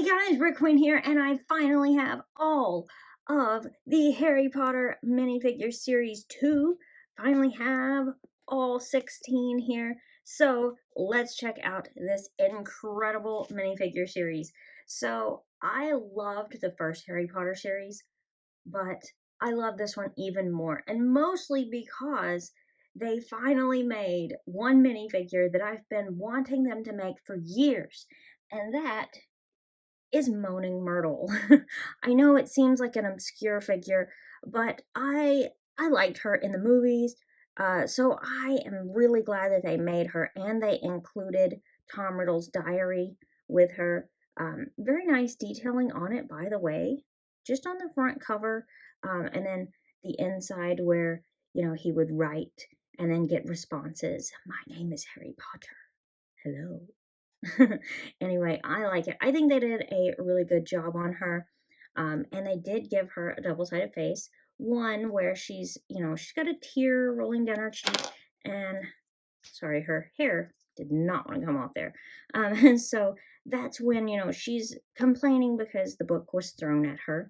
Hey guys, BrickQueen here, and I finally have all of the Harry Potter minifigure series 2. Finally have all 16 here. So let's check out this incredible minifigure series. So I loved the first Harry Potter series, but I love this one even more, and mostly because they finally made one minifigure that I've been wanting them to make for years, and that is Moaning Myrtle. I know it seems like an obscure figure, but I liked her in the movies, so I am really glad that they made her, and they included Tom Riddle's diary with her. Very nice detailing on it, by the way, just on the front cover, and then the inside where he would write and then get responses. My name is Harry Potter. Hello. Anyway, I like it. I think they did a really good job on her. And they did give her a double-sided face. One where she's got a tear rolling down her cheek, and sorry, her hair did not want to come off there. And so that's when, she's complaining because the book was thrown at her.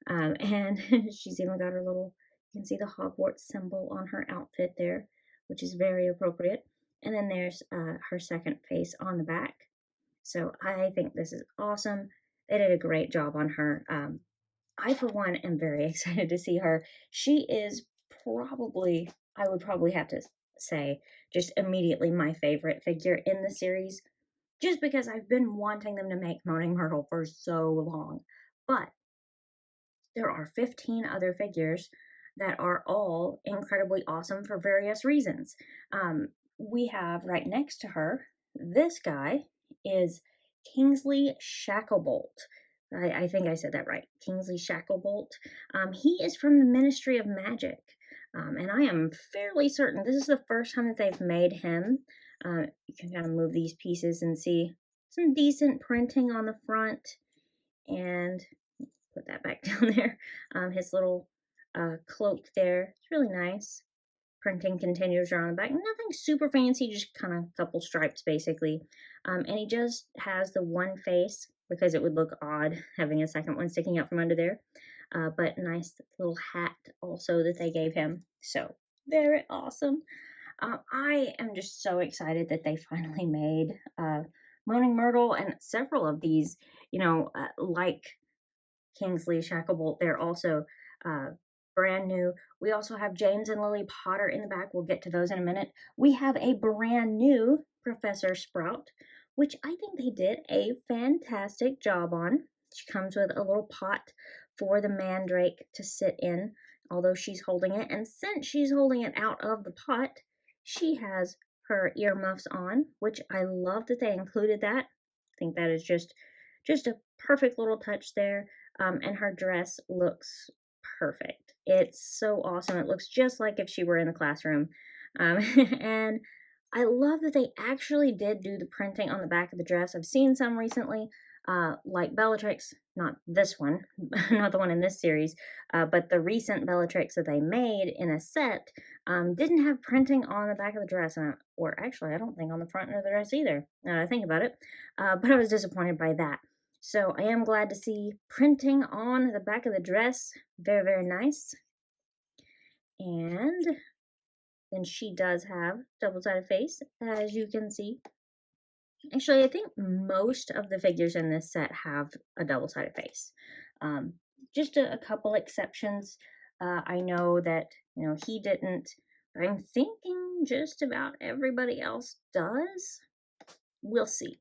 And she's even got her little, you can see the Hogwarts symbol on her outfit there, which is very appropriate. And then there's her second face on the back. So I think this is awesome. They did a great job on her. I, for one, am very excited to see her. She is probably, I would probably have to say, just immediately my favorite figure in the series, just because I've been wanting them to make Moaning Myrtle for so long. But there are 15 other figures that are all incredibly awesome for various reasons. We have right next to her, this guy is Kingsley Shacklebolt. I think I said that right. Kingsley Shacklebolt. He is from the Ministry of Magic. And I am fairly certain this is the first time that they've made him. You can kind of move these pieces and see some decent printing on the front. And put that back down there. His little cloak there. It's really nice. Printing continues around the back. Nothing super fancy, just kind of a couple stripes basically. And he just has the one face because it would look odd having a second one sticking out from under there. But nice little hat also that they gave him. So very awesome. I am just so excited that they finally made Moaning Myrtle and several of these, like Kingsley Shacklebolt. They're also brand new. We also have James and Lily Potter in the back. We'll get to those in a minute. We have a brand new Professor Sprout, which I think they did a fantastic job on. She comes with a little pot for the Mandrake to sit in, although she's holding it. And since she's holding it out of the pot, she has her earmuffs on, which I love that they included that. I think that is just a perfect little touch there. And her dress looks perfect. It's so awesome. It looks just like if she were in the classroom. And I love that they actually did do the printing on the back of the dress. I've seen some recently, like Bellatrix, not this one, not the one in this series, but the recent Bellatrix that they made in a set didn't have printing on the back of the dress, or actually I don't think on the front of the dress either, now that I think about it, but I was disappointed by that. So I am glad to see printing on the back of the dress. Very, very nice. And then she does have double-sided face, as you can see. Actually, I think most of the figures in this set have a double-sided face. Just a couple exceptions. I know that, he didn't, but I'm thinking just about everybody else does. We'll see.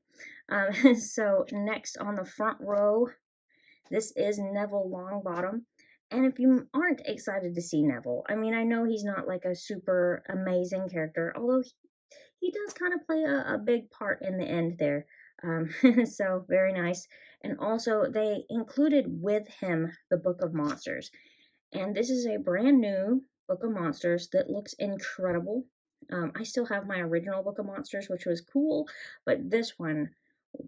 So next on the front row, this is Neville Longbottom. And if you aren't excited to see Neville, I mean, I know he's not like a super amazing character, although he does kind of play a big part in the end there. So very nice. And also they included with him the Book of Monsters. And this is a brand new Book of Monsters that looks incredible. I still have my original Book of Monsters, which was cool, but this one,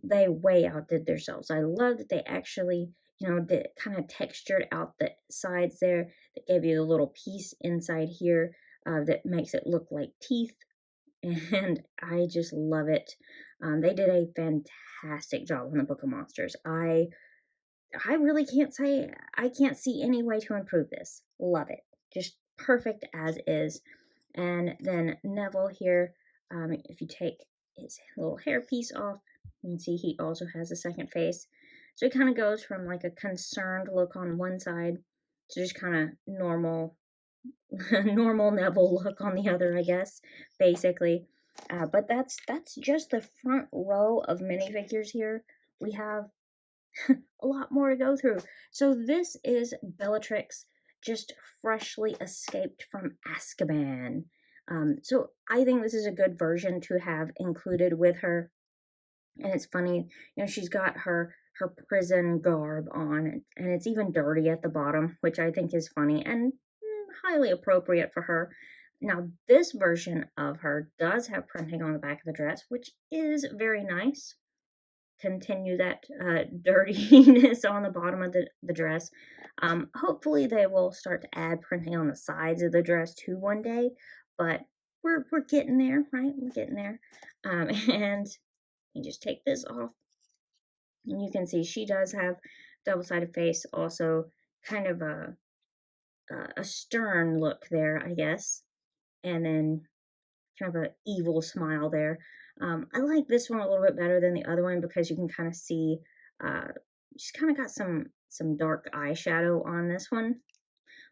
they way outdid themselves. I love that they actually, did kind of textured out the sides there that gave you a little piece inside here that makes it look like teeth. and I just love it. They did a fantastic job on the Book of Monsters. I really can't say, I can't see any way to improve this. Love it. Just perfect as is. And then Neville here, if you take his little hairpiece off, you can see he also has a second face. So it kind of goes from like a concerned look on one side to just kind of normal, normal Neville look on the other, I guess, basically. But that's just the front row of minifigures here. We have a lot more to go through. So this is Bellatrix, just freshly escaped from Azkaban. So I think this is a good version to have included with her. And it's funny, she's got her prison garb on, and it's even dirty at the bottom, which I think is funny and highly appropriate for her. Now, this version of her does have printing on the back of the dress, which is very nice. Continue that dirtiness on the bottom of the dress. Hopefully they will start to add printing on the sides of the dress too one day, but we're getting there, right? We're getting there. And you just take this off, and you can see she does have double-sided face, also kind of a stern look there, I guess, and then kind of an evil smile there. I like this one a little bit better than the other one because you can kind of see she's kind of got some dark eyeshadow on this one,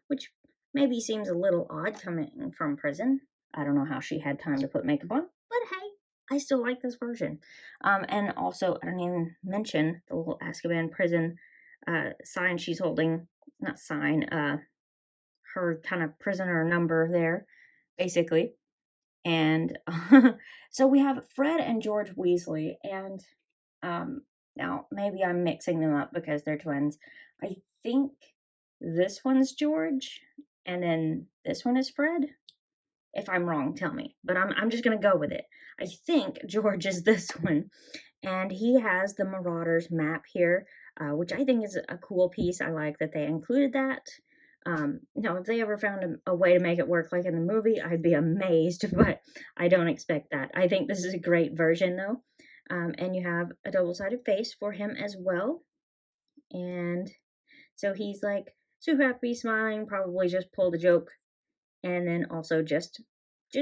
which maybe seems a little odd coming from prison. I don't know how she had time to put makeup on, but hey, I still like this version. And also, I didn't even mention the little Azkaban prison sign she's holding. Not sign, her kind of prisoner number there, basically. And so we have Fred and George Weasley, and now maybe I'm mixing them up because they're twins. I think this one's George, and then this one is Fred. If I'm wrong, tell me. But I'm just gonna go with it. I think George is this one, and he has the Marauders map here, which I think is a cool piece. I like that they included that. Now, if they ever found a way to make it work like in the movie, I'd be amazed, but I don't expect that. I think this is a great version, though. And you have a double-sided face for him as well. And so he's like so happy, smiling, probably just pulled a joke. And then also just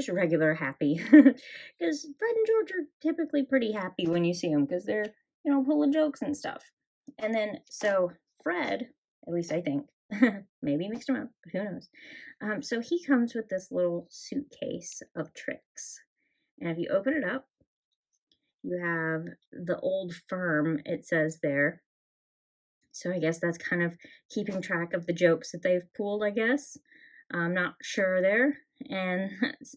regular happy. Because Fred and George are typically pretty happy when you see them because they're, pulling jokes and stuff. And then, so Fred, at least I think, maybe mixed him up, but who knows. So he comes with this little suitcase of tricks. And if you open it up, you have the old firm, it says there. So I guess that's kind of keeping track of the jokes that they've pulled, I guess. I'm not sure there. And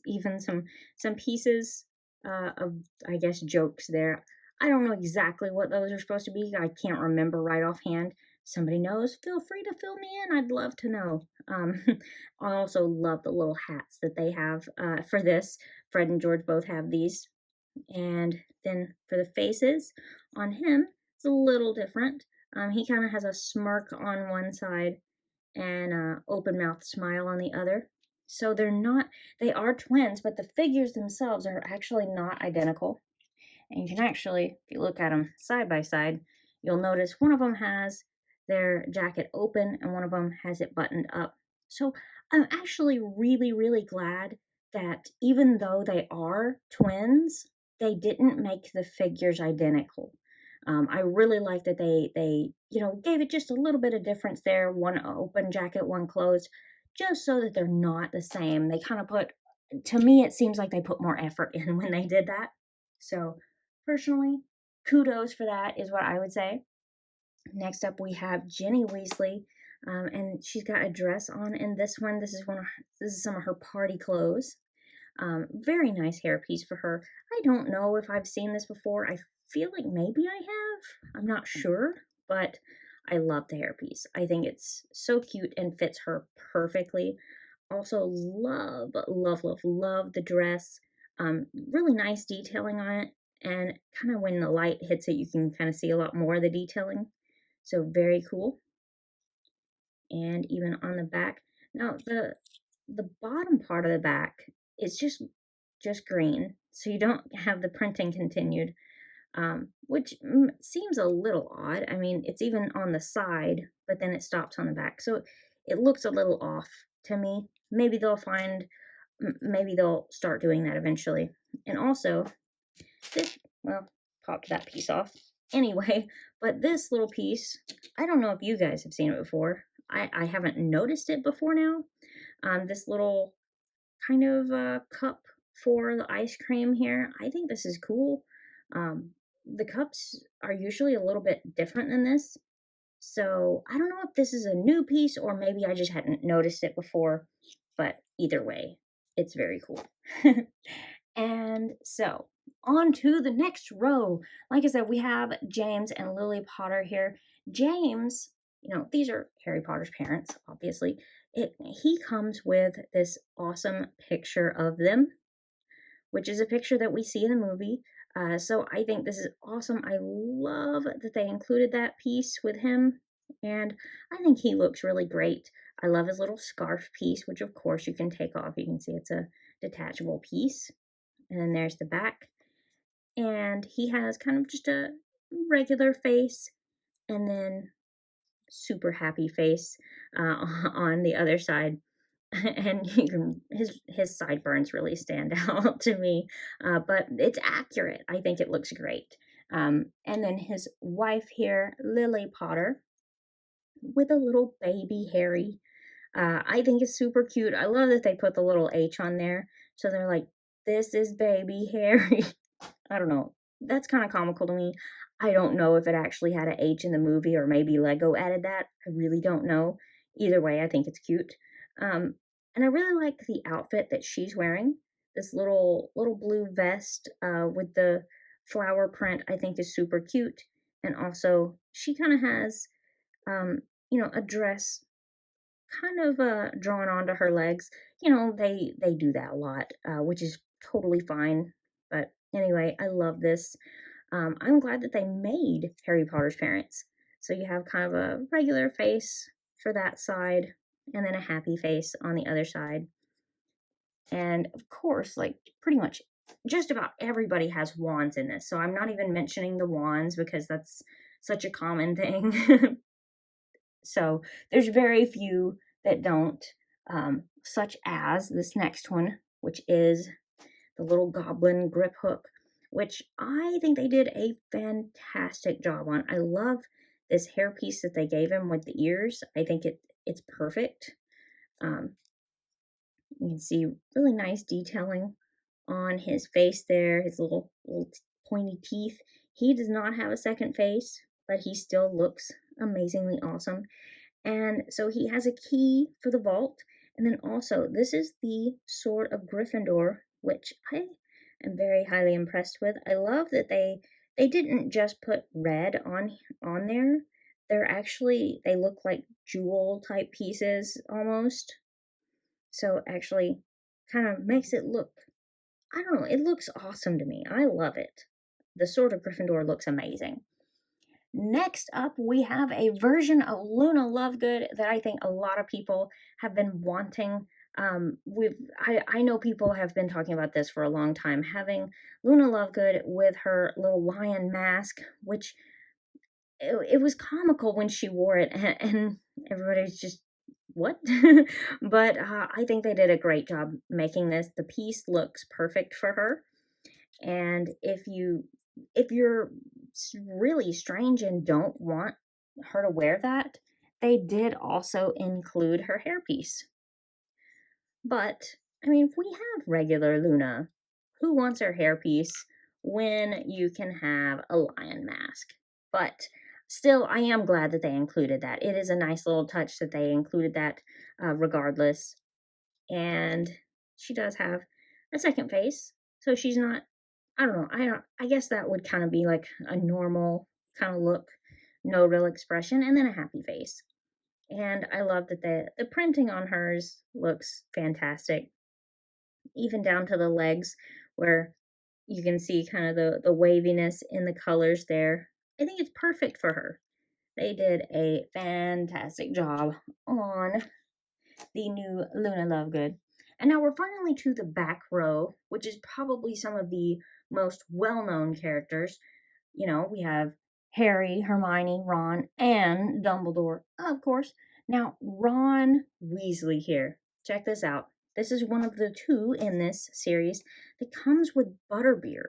even some pieces of, I guess, jokes there. I don't know exactly what those are supposed to be. I can't remember right offhand. Somebody knows, feel free to fill me in. I'd love to know. I also love the little hats that they have for this. Fred and George both have these. And then for the faces on him, it's a little different. He kind of has a smirk on one side and an open mouth smile on the other. So they are twins, but the figures themselves are actually not identical. And you can actually, if you look at them side by side, you'll notice one of them has their jacket open and one of them has it buttoned up. So I'm actually really, really glad that even though they are twins, they didn't make the figures identical. I really like that they gave it just a little bit of difference there. One open jacket, one closed, just so that they're not the same. They kind of to me, it seems like they put more effort in when they did that. So personally, kudos for that is what I would say. Next up, we have Ginny Weasley, and she's got a dress on in this one. This is some of her party clothes. Very nice hairpiece for her. I don't know if I've seen this before. I feel like maybe I have. I'm not sure, but I love the hairpiece. I think it's so cute and fits her perfectly. Also love the dress. Really nice detailing on it, and kind of when the light hits it, you can kind of see a lot more of the detailing. So very cool. And even on the back. Now the bottom part of the back is just green. so you don't have the printing continued, which seems a little odd. I mean, it's even on the side, but then it stops on the back. So it looks a little off to me. Maybe maybe they'll start doing that eventually. And also, this, well, popped that piece off. Anyway, but this little piece, I don't know if you guys have seen it before. I haven't noticed it before now. This little kind of cup for the ice cream here. I think this is cool. The cups are usually a little bit different than this. So I don't know if this is a new piece or maybe I just hadn't noticed it before. But either way, it's very cool. And so on to the next row. Like I said, we have James and Lily Potter here. James, these are Harry Potter's parents, obviously. He comes with this awesome picture of them, which is a picture that we see in the movie. So I think this is awesome. I love that they included that piece with him, and I think he looks really great. I love his little scarf piece, which of course you can take off. You can see it's a detachable piece. And then there's the back. And he has kind of just a regular face and then super happy face on the other side. And his sideburns really stand out to me, but it's accurate. I think it looks great. And then his wife here, Lily Potter, with a little baby Harry. I think is super cute. I love that they put the little H on there. So they're like, this is baby Harry. I don't know. That's kind of comical to me. I don't know if it actually had an H in the movie or maybe Lego added that. I really don't know. Either way, I think it's cute. And I really like the outfit that she's wearing. This little blue vest with the flower print I think is super cute. And also she kind of has a dress kind of drawn onto her legs. They do that a lot, which is totally fine. But anyway, I love this. I'm glad that they made Harry Potter's parents. So you have kind of a regular face for that side, and then a happy face on the other side. And of course, like pretty much just about everybody has wands in this. So I'm not even mentioning the wands because that's such a common thing. So there's very few that don't, such as this next one, which is the little goblin Griphook, which I think they did a fantastic job on. I love this hairpiece that they gave him with the ears. I think it's perfect. You can see really nice detailing on his face there, his little pointy teeth. He does not have a second face, but he still looks amazingly awesome. And so he has a key for the vault. And then also, this is the Sword of Gryffindor, which I am very highly impressed with. I love that they didn't just put red on there. They look like jewel type pieces almost. So actually kind of makes it look, I don't know, it looks awesome to me. I love it. The Sword of Gryffindor looks amazing. Next up, we have a version of Luna Lovegood that I think a lot of people have been wanting. I know people have been talking about this for a long time, having Luna Lovegood with her little lion mask, which it was comical when she wore it, and everybody's just, what? But I think they did a great job making this. The piece looks perfect for her. And if you're really strange and don't want her to wear that, they did also include her hairpiece. But, I mean, if we have regular Luna, who wants her hairpiece when you can have a lion mask? But still, I am glad that they included that. It is a nice little touch that they included that regardless. And she does have a second face, so she's not, I don't know, I guess that would kind of be like a normal kind of look, no real expression, and then a happy face. And I love that the printing on hers looks fantastic, even down to the legs where you can see kind of the waviness in the colors there. I think it's perfect for her. They did a fantastic job on the new Luna Lovegood. And now we're finally to the back row, which is probably some of the most well-known characters. You know, we have Harry, Hermione, Ron, and Dumbledore, of course. Now, Ron Weasley here. Check this out. This is one of the two in this series that comes with Butterbeer,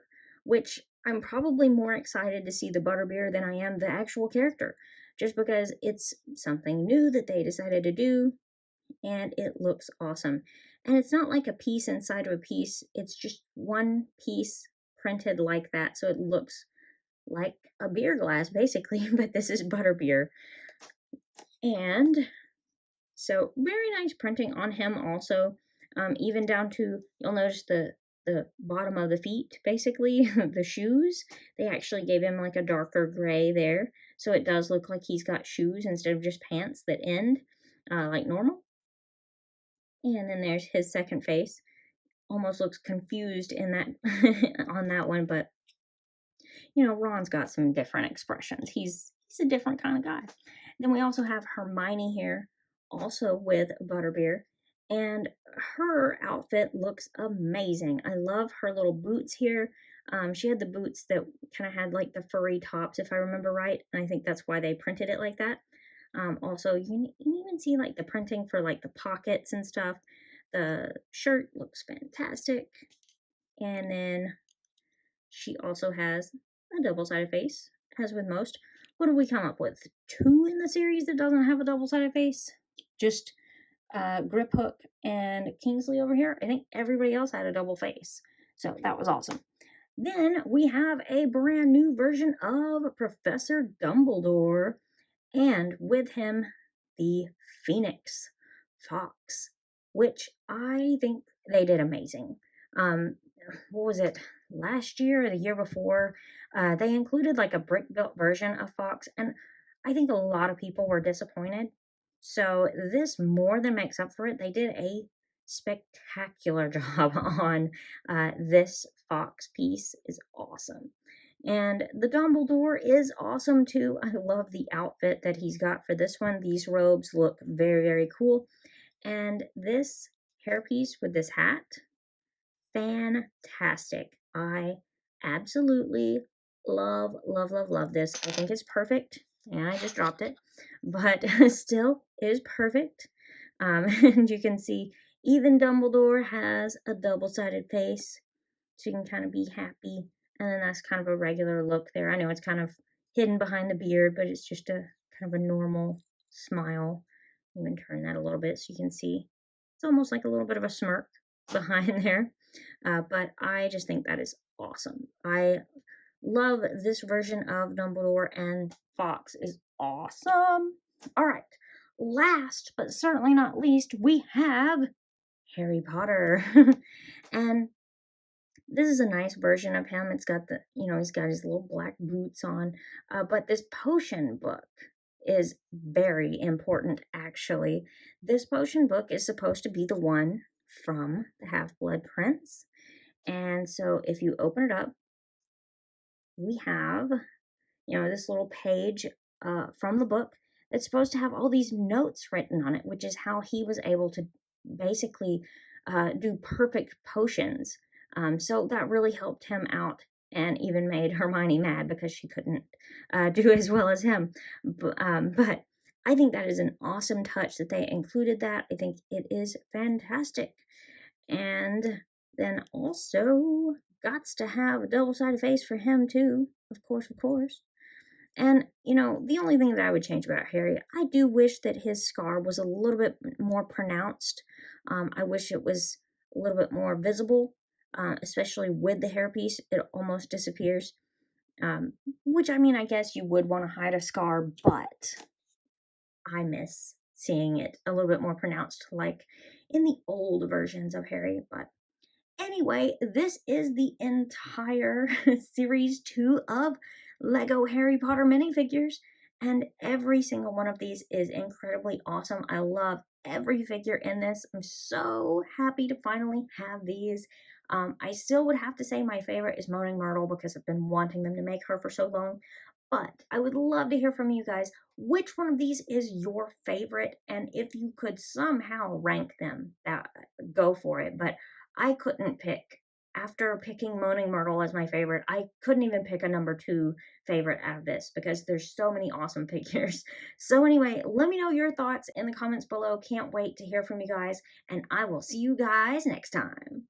which I'm probably more excited to see the Butterbeer than I am the actual character, just because it's something new that they decided to do, and it looks awesome. And it's not like a piece inside of a piece, it's just one piece printed like that, so it looks like a beer glass basically, but this is Butterbeer. And so very nice printing on him also, even down to, you'll notice the bottom of the feet, basically, the shoes, they actually gave him like a darker gray there, so it does look like he's got shoes instead of just pants that end like normal. And then there's his second face. Almost looks confused in that on that one, but you know, Ron's got some different expressions. He's a different kind of guy. Then we also have Hermione here, also with Butterbeer, and her outfit looks amazing. I love her little boots here. She had the boots that kind of had like the furry tops, if I remember right, and I think that's why they printed it like that. Also, you can even see like the printing for like the pockets and stuff. The shirt looks fantastic. And then she also has a double-sided face, as with most. What do we come up with? 2 in the series that doesn't have a double-sided face? Just Griphook and Kingsley over here. I think everybody else had a double face. So that was awesome. Then we have a brand new version of Professor Dumbledore, and with him, the Phoenix Fawkes, which I think they did amazing. What was it, last year or the year before? They included like a brick built version of Fawkes, and I think a lot of people were disappointed. So this more than makes up for it. They did a spectacular job on this Fawkes piece. Is awesome. And the Dumbledore is awesome too. I love the outfit that he's got for this one. These robes look very, very cool. And this hairpiece with this hat, fantastic. I absolutely love, love, love, love this. I think it's perfect. And I just dropped it. But still is perfect. And you can see even Dumbledore has a double-sided face. So you can kind of be happy. And then that's kind of a regular look there. I know it's kind of hidden behind the beard, but it's just a kind of a normal smile. Even turn that a little bit so you can see. It's almost like a little bit of a smirk behind there. But I just think that is awesome. I love this version of Dumbledore, and Fawkes is awesome. All right. Last but certainly not least, we have Harry Potter. And this is a nice version of him. It's got the, you know, he's got his little black boots on. But this potion book is very important, actually. This potion book is supposed to be the one from the Half-Blood Prince. And so if you open it up, we have, you know, this little page from the book that's supposed to have all these notes written on it, which is how he was able to basically do perfect potions. So that really helped him out and even made Hermione mad because she couldn't do as well as him. But I think that is an awesome touch that they included that. I think it is fantastic. And then also, gots to have a double-sided face for him too. Of course, of course. And, you know, the only thing that I would change about Harry, I do wish that his scar was a little bit more pronounced. I wish it was a little bit more visible, especially with the hairpiece. It almost disappears. Which, I mean, I guess you would want to hide a scar, but I miss seeing it a little bit more pronounced, like in the old versions of Harry. But anyway, this is the entire series 2 of Lego Harry Potter minifigures, and every single one of these is incredibly awesome. I love every figure in this. I'm so happy to finally have these. I still would have to say my favorite is Moaning Myrtle because I've been wanting them to make her for so long, But I would love to hear from you guys. Which one of these is your favorite? And if you could somehow rank them, that go for it. But I couldn't pick. After picking Moaning Myrtle as my favorite, I couldn't even pick a number 2 favorite out of this because there's so many awesome figures. So anyway, let me know your thoughts in the comments below. Can't wait to hear from you guys, and I will see you guys next time.